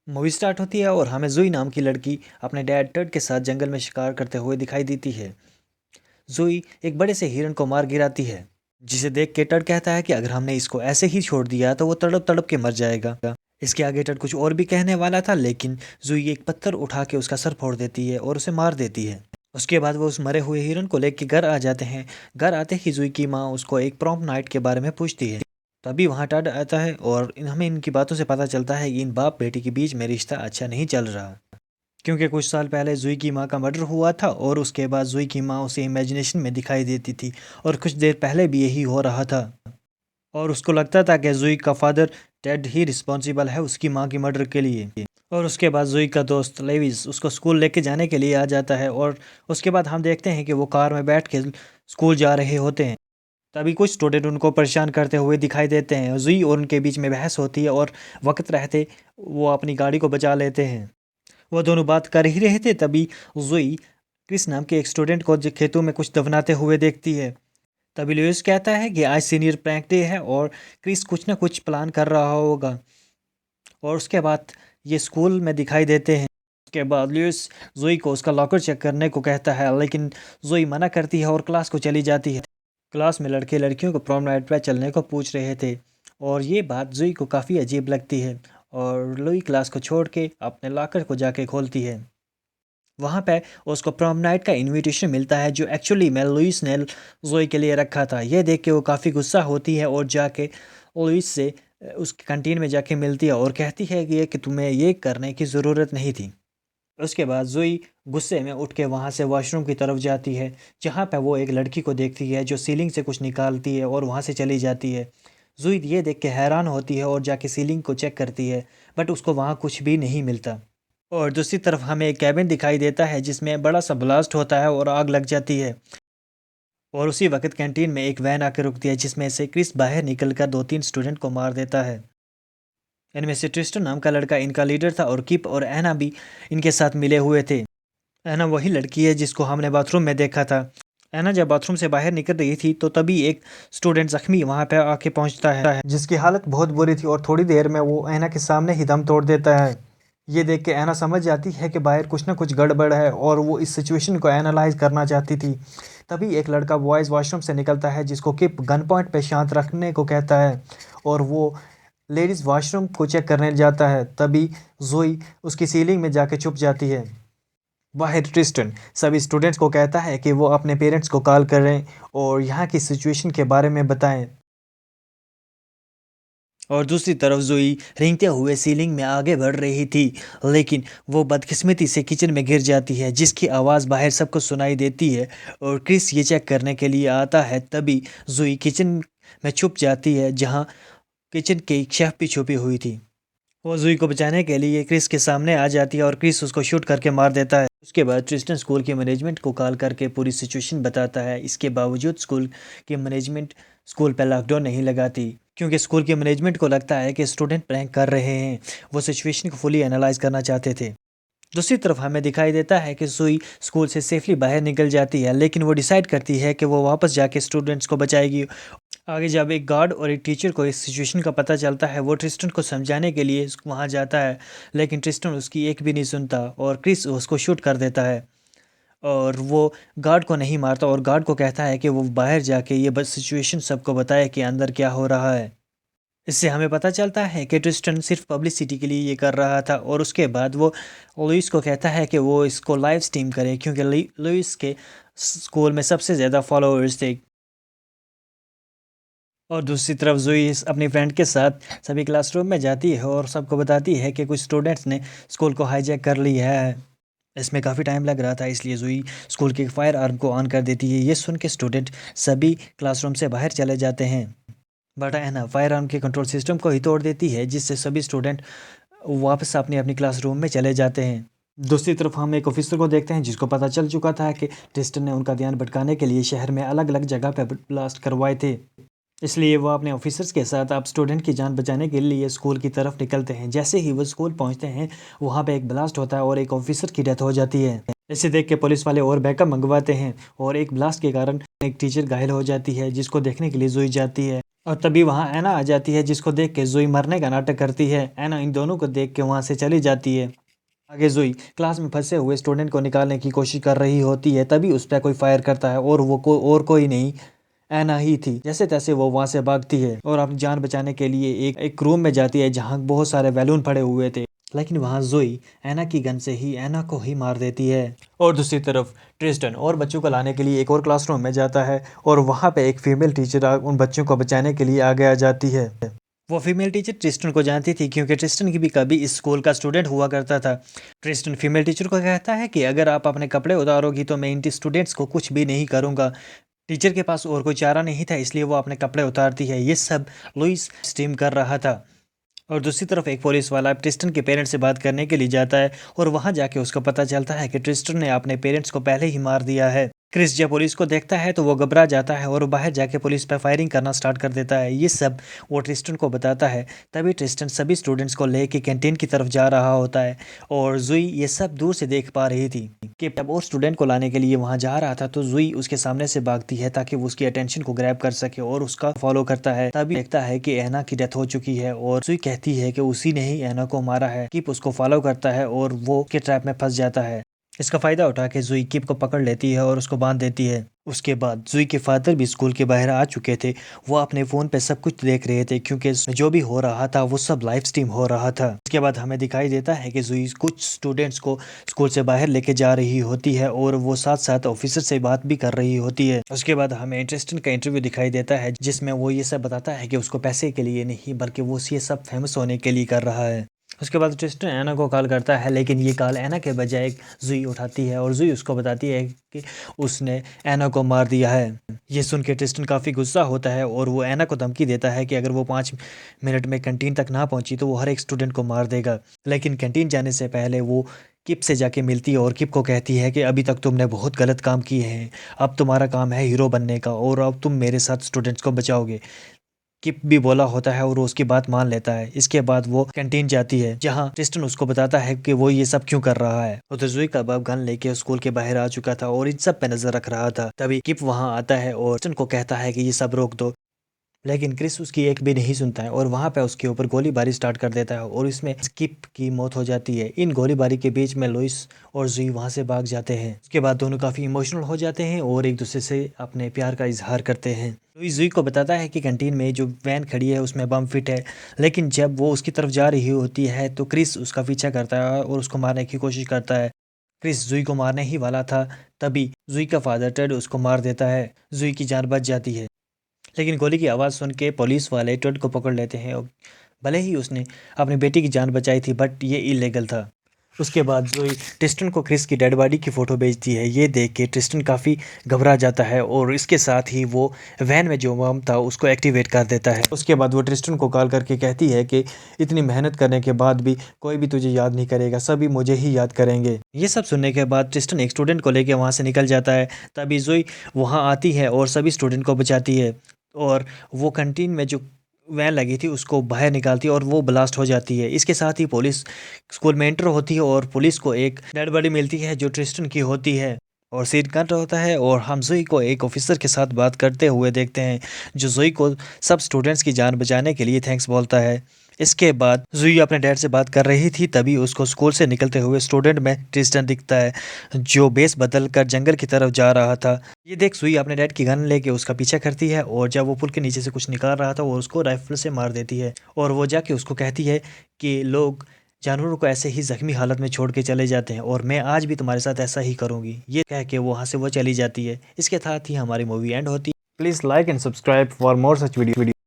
Movie start होती है और हमें जुई नाम की लड़की अपने डैड टड के साथ जंगल में शिकार करते हुए दिखाई देती है। जुई एक बड़े से हिरन को मार गिराती है, जिसे देख के टड कहता है कि अगर हमने इसको ऐसे ही छोड़ दिया तो वो तड़प तड़प के मर जाएगा। इसके आगे टड कुछ और भी कहने वाला था, लेकिन जुई एक पत्थर उठा के उसका सर फोड़ देती है और उसे मार देती है। उसके बाद वो उस मरे हुए हिरन को लेके घर आ जाते हैं। घर आते ही जुई की माँ उसको एक प्रॉम नाइट के बारे में पूछती है। तभी वहाँ टड आता है और हमें इनकी बातों से पता चलता है कि इन बाप बेटी के बीच में रिश्ता अच्छा नहीं चल रहा, क्योंकि कुछ साल पहले जुई की माँ का मर्डर हुआ था और उसके बाद जुई की माँ उसे इमेजिनेशन में दिखाई देती थी और कुछ देर पहले भी यही हो रहा था। और उसको लगता था कि जुई का फादर टेड ही रिस्पॉन्सिबल है उसकी माँ की मर्डर के लिए। और उसके बाद जुई का दोस्त लेविस उसको स्कूल लेके जाने के लिए आ जाता है और उसके बाद हम देखते हैं कि वो कार में बैठ के स्कूल जा रहे होते हैं। तभी कुछ स्टूडेंट उनको परेशान करते हुए दिखाई देते हैं। जुई और उनके बीच में बहस होती है और वक्त रहते वो अपनी गाड़ी को बचा लेते हैं। वो दोनों बात कर ही रहे थे, तभी जुई क्रिस नाम के एक स्टूडेंट को जो खेतों में कुछ दफनाते हुए देखती है। तभी लुइस कहता है कि आज सीनियर प्रैंक डे है और क्रिस कुछ ना कुछ प्लान कर रहा होगा। और उसके बाद ये स्कूल में दिखाई देते हैं। उसके बाद लुइस जोई को उसका लॉकर चेक करने को कहता है, लेकिन जोई मना करती है और क्लास को चली जाती है। क्लास में लड़के लड़कियों को प्रॉम नाइट पर चलने को पूछ रहे थे और ये बात जोई को काफ़ी अजीब लगती है और लुई क्लास को छोड़ के अपने लॉकर को जाके खोलती है। वहाँ पे उसको प्रॉम नाइट का इनविटेशन मिलता है, जो एक्चुअली में लुइस ने जोई के लिए रखा था। ये देख के वो काफ़ी गुस्सा होती है और जाके लुइस से उसकी कैंटीन में जाके मिलती है और कहती है कि तुम्हें ये करने की ज़रूरत नहीं थी। उसके बाद जोई गुस्से में उठ के वहाँ से वॉशरूम की तरफ जाती है, जहाँ पे वो एक लड़की को देखती है जो सीलिंग से कुछ निकालती है और वहाँ से चली जाती है। जोई ये देख के हैरान होती है और जाके सीलिंग को चेक करती है, बट उसको वहाँ कुछ भी नहीं मिलता। और दूसरी तरफ हमें एक कैबिन दिखाई देता है जिसमें बड़ा सा ब्लास्ट होता है और आग लग जाती है। और उसी वक्त कैंटीन में एक वैन आकर रुकती है, जिसमें से क्रिस बाहर निकलकर दो तीन स्टूडेंट को मार देता है। इनमें से ट्रिस्टन नाम का लड़का इनका लीडर था और किप और एना भी इनके साथ मिले हुए थे। एना वही लड़की है जिसको हमने बाथरूम में देखा था। एना जब बाथरूम से बाहर निकल रही थी तो तभी एक स्टूडेंट जख्मी वहां पर आके पहुंचता है, जिसकी हालत बहुत बुरी थी और थोड़ी देर में वो एना के सामने ही दम तोड़ देता है। ये देख के एना समझ जाती है कि बाहर कुछ ना कुछ गड़बड़ है और वो इस सिचुएशन को एनालाइज करना चाहती थी। तभी एक लड़का बॉयज़ वॉशरूम से निकलता है, जिसको किप गन पॉइंट पे शांत रखने को कहता है और वो लेडीज़ वॉशरूम को चेक करने जाता है। तभी जोई उसकी सीलिंग में जाके छुप जाती है। बाहर ट्रिस्टन सभी स्टूडेंट्स को कहता है कि वो अपने पेरेंट्स को कॉल करें और यहाँ की सिचुएशन के बारे में बताएं। और दूसरी तरफ जोई रेंगते हुए सीलिंग में आगे बढ़ रही थी, लेकिन वो बदकिस्मती से किचन में गिर जाती है, जिसकी आवाज़ बाहर सबको सुनाई देती है। और क्रिस ये चेक करने के लिए आता है। तभी जोई किचन में छुप जाती है, जहाँ किचन के एक शेफ भी छुपी हुई थी। वो जुई को बचाने के लिए क्रिस के सामने आ जाती है और क्रिस उसको शूट करके मार देता है। उसके बाद ट्रिस्टन स्कूल के मैनेजमेंट को कॉल करके पूरी सिचुएशन बताता है। इसके बावजूद स्कूल के मैनेजमेंट स्कूल पर लॉकडाउन नहीं लगाती, क्योंकि स्कूल के मैनेजमेंट को लगता है कि स्टूडेंट प्रैंक कर रहे हैं। वो सिचुएशन को फुली एनालाइज करना चाहते थे। दूसरी तरफ हमें दिखाई देता है कि सुई स्कूल से सेफली बाहर निकल जाती है, लेकिन वो डिसाइड करती है कि वो वापस जाके स्टूडेंट्स को बचाएगी। आगे जब एक गार्ड और एक टीचर को इस सिचुएशन का पता चलता है, वो ट्रिस्टन को समझाने के लिए वहाँ जाता है, लेकिन ट्रिस्टन उसकी एक भी नहीं सुनता और क्रिस उसको शूट कर देता है। और वो गार्ड को नहीं मारता और गार्ड को कहता है कि वो बाहर जाके ये बस सिचुएशन सबको बताए कि अंदर क्या हो रहा है। इससे हमें पता चलता है कि ट्रिस्टन सिर्फ पब्लिसिटी के लिए ये कर रहा था। और उसके बाद वो लुइस को कहता है कि वो इसको लाइव स्ट्रीम करे, क्योंकि लुइस के स्कूल में सबसे ज़्यादा फॉलोअर्स थे। और दूसरी तरफ जोई अपनी फ्रेंड के साथ सभी क्लासरूम में जाती है और सबको बताती है कि कुछ स्टूडेंट्स ने स्कूल को हाईजैक कर लिया है। इसमें काफ़ी टाइम लग रहा था, इसलिए जोई स्कूल के फायर आर्म को ऑन कर देती है। ये सुन के स्टूडेंट सभी क्लासरूम से बाहर चले जाते हैं। बट है ना, फायर आर्म के कंट्रोल सिस्टम को ही तोड़ देती है, जिससे सभी स्टूडेंट वापस अपनी अपनी क्लासरूम में चले जाते हैं। दूसरी तरफ हम एक ऑफिसर को देखते हैं, जिसको पता चल चुका था कि ट्रिस्टन ने उनका ध्यान भटकाने के लिए शहर में अलग अलग जगह पर ब्लास्ट करवाए थे। इसलिए वो अपने ऑफिसर्स के साथ अब स्टूडेंट की जान बचाने के लिए स्कूल की तरफ निकलते हैं। जैसे ही वो स्कूल पहुंचते हैं, वहाँ पे एक ब्लास्ट होता है और एक ऑफिसर की डेथ हो जाती है। इसे देख के पुलिस वाले और बैकअप मंगवाते हैं और एक ब्लास्ट के कारण एक टीचर घायल हो जाती है, जिसको देखने के लिए जोई जाती है। और तभी वहाँ ऐना आ जाती है, जिसको देख के जोई मरने का नाटक करती है। ऐना इन दोनों को देख के वहाँ से चली जाती है। आगे जोई क्लास में फंसे हुए स्टूडेंट को निकालने की कोशिश कर रही होती है, तभी उस पर कोई फायर करता है और वो और कोई नहीं, ऐना ही थी। जैसे तैसे वो वहां से भागती है और अपनी जान बचाने के लिए एक रूम में जाती है जहाँ बहुत सारे बैलून पड़े हुए थे। लेकिन वहां जोई ऐना की गन से ही ऐना को ही मार देती है। और दूसरी तरफ ट्रिस्टन और बच्चों को लाने के लिए एक और क्लासरूम में जाता है और वहां पे एक फीमेल टीचर उन बच्चों को बचाने के लिए आगे आ जाती है। वो फीमेल टीचर ट्रिस्टन को जानती थी, क्योंकि ट्रिस्टन की भी कभी इस स्कूल का स्टूडेंट हुआ करता था। ट्रिस्टन फीमेल टीचर को कहता है कि अगर आप अपने कपड़े उतारोगी तो मैं इन स्टूडेंट्स को कुछ भी नहीं करूँगा। टीचर के पास और कोई चारा नहीं था, इसलिए वो अपने कपड़े उतारती है। ये सब लुइस स्टीम कर रहा था। और दूसरी तरफ एक पुलिस वाला ट्रिस्टन के पेरेंट्स से बात करने के लिए जाता है और वहां जाके उसको पता चलता है कि ट्रिस्टन ने अपने पेरेंट्स को पहले ही मार दिया है। क्रिस जब पुलिस को देखता है तो वो घबरा जाता है और बाहर जाके पुलिस पर फायरिंग करना स्टार्ट कर देता है। ये सब वो ट्रिस्टन को बताता है। तभी ट्रिस्टन सभी स्टूडेंट्स को लेके कैंटीन की तरफ जा रहा होता है और जुई ये सब दूर से देख पा रही थी कि जब और स्टूडेंट को लाने के लिए वहां जा रहा था तो जुई उसके सामने से भागती है ताकि वो उसकी अटेंशन को ग्रैब कर सके और उसका फॉलो करता है। तभी देखता है कि ऐना की डेथ हो चुकी है और जुई कहती है कि उसी ने ही ऐना को मारा है। किप उसको फॉलो करता है और वो के ट्रैप में फंस जाता है। इसका फायदा उठा के जुई किप को पकड़ लेती है और उसको बांध देती है। उसके बाद जुई के फादर भी स्कूल के बाहर आ चुके थे। वो अपने फ़ोन पे सब कुछ देख रहे थे, क्योंकि जो भी हो रहा था वो सब लाइव स्ट्रीम हो रहा था। उसके बाद हमें दिखाई देता है कि जुई कुछ स्टूडेंट्स को स्कूल से बाहर लेके जा रही होती है और वो साथ साथ ऑफिसर से बात भी कर रही होती है। उसके बाद हमें इंटरेस्टिंग का इंटरव्यू दिखाई देता है, जिसमें वो ये सब बताता है कि उसको पैसे के लिए नहीं बल्कि वो ये सब फेमस होने के लिए कर रहा है। उसके बाद ट्रिस्टन ऐना को कॉल करता है, लेकिन ये कॉल ऐना के बजाय जुई उठाती है और जुई उसको बताती है कि उसने ऐना को मार दिया है। ये सुन के ट्रिस्टन काफ़ी गुस्सा होता है और वो ऐना को धमकी देता है कि अगर वो 5 मिनट में कैंटीन तक ना पहुंची तो वो हर एक स्टूडेंट को मार देगा। लेकिन कैंटीन जाने से पहले वो किप से जाके मिलती है और किप को कहती है कि अभी तक तुमने बहुत गलत काम किए हैं, अब तुम्हारा काम है हीरो बनने का और अब तुम मेरे साथ स्टूडेंट्स को बचाओगे। किप भी बोला होता है और वो उसकी बात मान लेता है। इसके बाद वो कैंटीन जाती है, जहाँ ट्रिस्टन उसको बताता है कि वो ये सब क्यों कर रहा है। तो जुई का बाप गन लेके स्कूल के बाहर आ चुका था और इन सब पे नजर रख रहा था। तभी किप वहां आता है और ट्रिस्टन को कहता है कि ये सब रोक दो, लेकिन क्रिस उसकी एक भी नहीं सुनता है और वहां पे उसके ऊपर गोलीबारी स्टार्ट कर देता है और इसमें स्किप की मौत हो जाती है। इन गोलीबारी के बीच में लुइस और जुई वहां से भाग जाते हैं। उसके बाद दोनों काफी इमोशनल हो जाते हैं और एक दूसरे से अपने प्यार का इजहार करते हैं। लुइस जुई को बताता है कि कैंटीन में जो वैन खड़ी है उसमें बम फिट है, लेकिन जब वो उसकी तरफ जा रही होती है तो क्रिस उसका पीछा करता है और उसको मारने की कोशिश करता है। क्रिस जुई को मारने ही वाला था, तभी जुई का फादर टेड उसको मार देता है। जुई की जान बच जाती है, लेकिन गोली की आवाज़ सुन के पुलिस वाले टेड को पकड़ लेते हैं। और भले ही उसने अपनी बेटी की जान बचाई थी, बट ये इलीगल था। उसके बाद जोई ट्रिस्टन को क्रिस की डेड बॉडी की फ़ोटो भेजती है। ये देख के ट्रिस्टन काफ़ी घबरा जाता है और इसके साथ ही वो वैन में जो बम था उसको एक्टिवेट कर देता है। उसके बाद वो ट्रिस्टन को कॉल करके कहती है कि इतनी मेहनत करने के बाद भी कोई भी तुझे याद नहीं करेगा, सभी मुझे ही याद करेंगे। ये सब सुनने के बाद ट्रिस्टन एक स्टूडेंट को लेकर वहाँ से निकल जाता है। तभी जोई वहाँ आती है और सभी स्टूडेंट को बचाती है और वो कैंटीन में जो वैन लगी थी उसको बाहर निकालती है और वो ब्लास्ट हो जाती है। इसके साथ ही पुलिस स्कूल में एंटर होती है और पुलिस को एक डेड बॉडी मिलती है जो ट्रिस्टन की होती है और सीन कट होता है और हम जोई को एक ऑफिसर के साथ बात करते हुए देखते हैं, जो जोई को सब स्टूडेंट्स की जान बचाने के लिए थैंक्स बोलता है। इसके बाद जुई अपने डैड से बात कर रही थी, तभी उसको स्कूल से निकलते हुए स्टूडेंट में ट्रिस्टन दिखता है, जो बेस बदल कर जंगल की तरफ जा रहा था। ये देख जुई अपने डैड की गन लेके उसका पीछा करती है और जब वो पुल के नीचे से कुछ निकाल रहा था वो उसको राइफल से मार देती है और वो जाके उसको कहती है कि लोग जानवरों को ऐसे ही जख्मी हालत में छोड़ के चले जाते हैं और मैं आज भी तुम्हारे साथ ऐसा ही करूंगी। ये कह के वहाँ से वो चली जाती है। इसके साथ ही हमारी मूवी एंड होती है। Please like and subscribe for more such video.